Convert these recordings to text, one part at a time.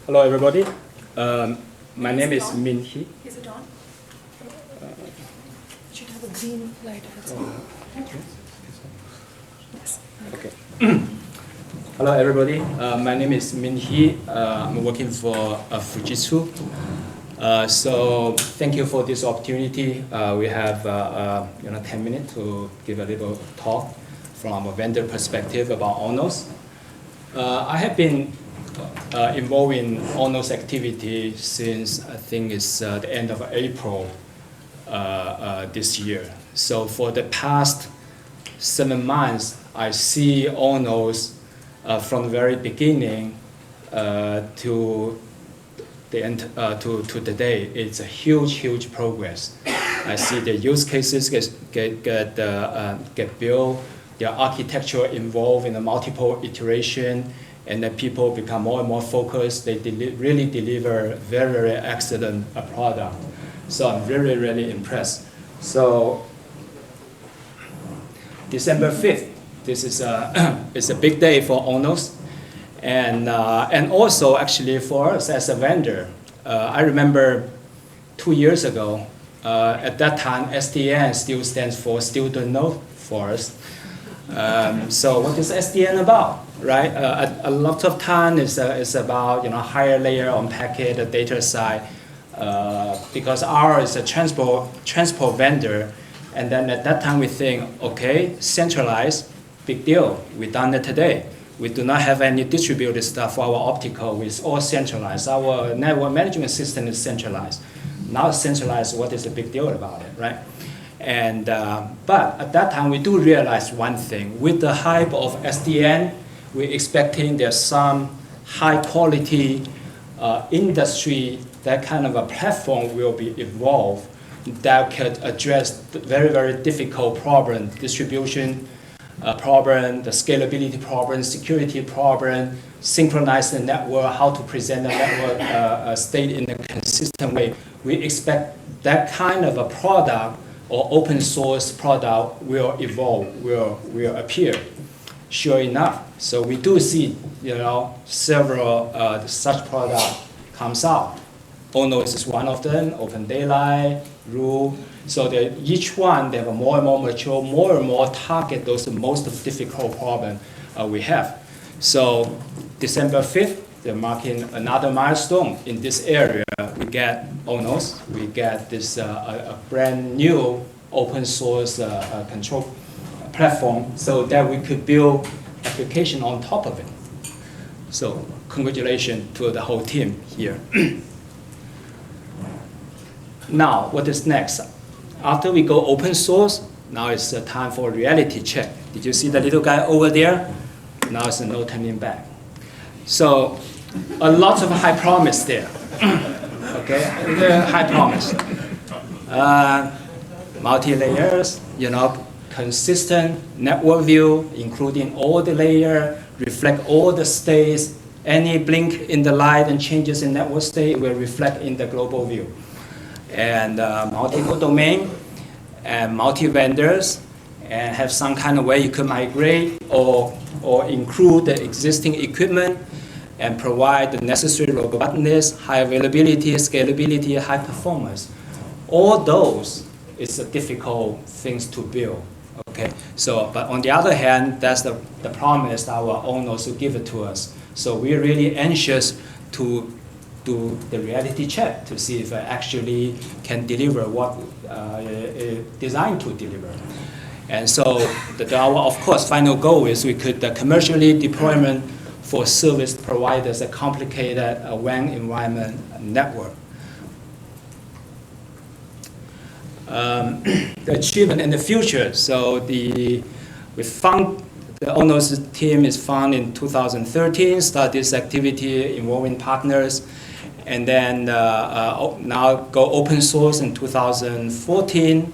Hello, everybody. My name is Min He. Is it on? It should have a green light. Yes. Okay. Hello, everybody. My name is Min He. I'm working for Fujitsu. So thank you for this opportunity. We have 10 minutes to give a little talk from a vendor perspective about ONOS. I have been involved in ONOS activity since I think it's the end of April this year. So for the past 7 months, I see ONOS from the very beginning to the end to today. It's a huge progress. I see the use cases get built, the architecture involved in a multiple iteration, and then people become more and more focused. They really deliver very excellent product. So I'm really impressed. So December 5th, this is it's a big day for ONOS, and also actually for us as a vendor. I remember 2 years ago, at that time SDN still stands for Student Node for us. So what is SDN about, right? A lot of time is about higher layer on packet data side, because ours is a transport vendor, and then at that time we think, okay, centralized, big deal. We done it today. We do not have any distributed stuff for our optical. It's all centralized. Our network management system is centralized. Now centralized, what is the big deal about it, right? And but at that time we do realize one thing: with the hype of SDN, we're expecting there's some high quality industry, that kind of a platform will be evolved that could address the very difficult problem, distribution problem, the scalability problem, security problem, synchronize the network, how to present the network state in a consistent way. We expect that kind of a product or open source product will evolve, will appear. Sure enough, so we do see several such products comes out. ONOS is one of them, Open Daylight, Rule. So each one, they have a more and more mature, more and more target those most difficult problems we have. So December 5th, they're marking another milestone in this area. We get ONOS, we get this a brand new open source control platform so that we could build application on top of it. So congratulations to the whole team here. Now, what is next? After we go open source, now it's time for reality check. Did you see the little guy over there? Now it's no turning back. So a lot of high promise there. Okay, high promise. Multi-layers, consistent network view, including all the layer, reflect all the states. Any blink in the light and changes in network state will reflect in the global view. And multiple domain and multi-vendors, and have some kind of way you could migrate or include the existing equipment and provide the necessary robustness, high availability, scalability, high performance. All those is a difficult things to build. Okay, so but on the other hand, that's the promise our owners will give it to us. So we're really anxious to do the reality check to see if it actually can deliver what designed to deliver. And so our, of course, final goal is we could commercially deployment for service providers a complicated WAN environment network. The achievement in the future. So the ONOS team is founded in 2013, start this activity involving partners, and then now go open source in 2014.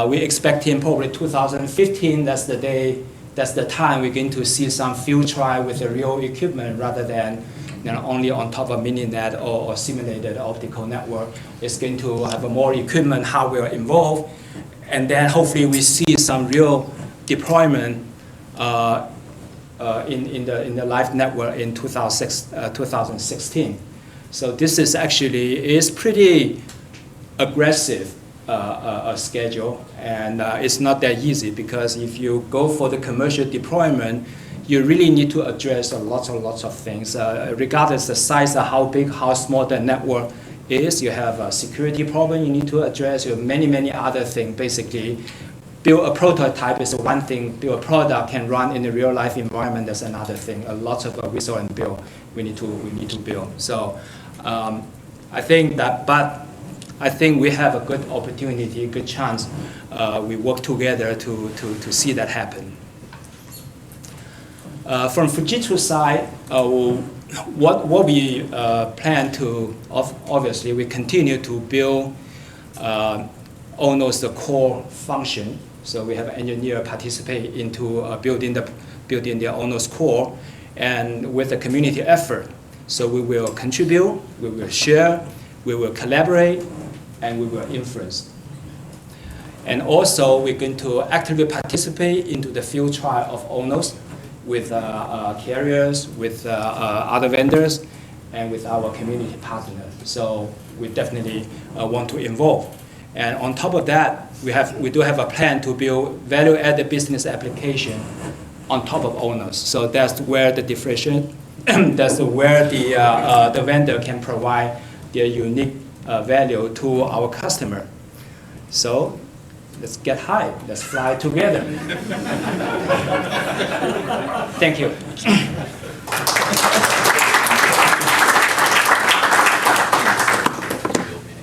We expecting probably 2015, that's the day, that's the time we're going to see some field trial with the real equipment rather than only on top of mininet or simulated optical network. It's going to have a more equipment, hardware involved, and then hopefully we see some real deployment in the live network in 2016. So this is pretty aggressive schedule, and it's not that easy, because if you go for the commercial deployment, you really need to address lots of things, regardless the size of how big, how small the network is. You have a security problem you need to address. You have many other things. Basically, build a prototype is one thing. Build a product can run in a real life environment. That's another thing. A lot of resource and build we need to build. So I think that, but I think we have a good opportunity, good chance. We work together to see that happen. From Fujitsu side, what we plan to, obviously, we continue to build ONOS the core function. So we have engineers participate into building the ONOS core, and with the community effort. So we will contribute, we will share, we will collaborate, and we will influence. And also, we're going to actively participate into the field trial of ONOS with carriers, with other vendors, and with our community partners. So we definitely want to involve. And on top of that, we do have a plan to build value-added business application on top of ONOS. So that's where the differentiation, that's where the vendor can provide their unique value to our customer. So let's get high. Let's fly together. Thank you.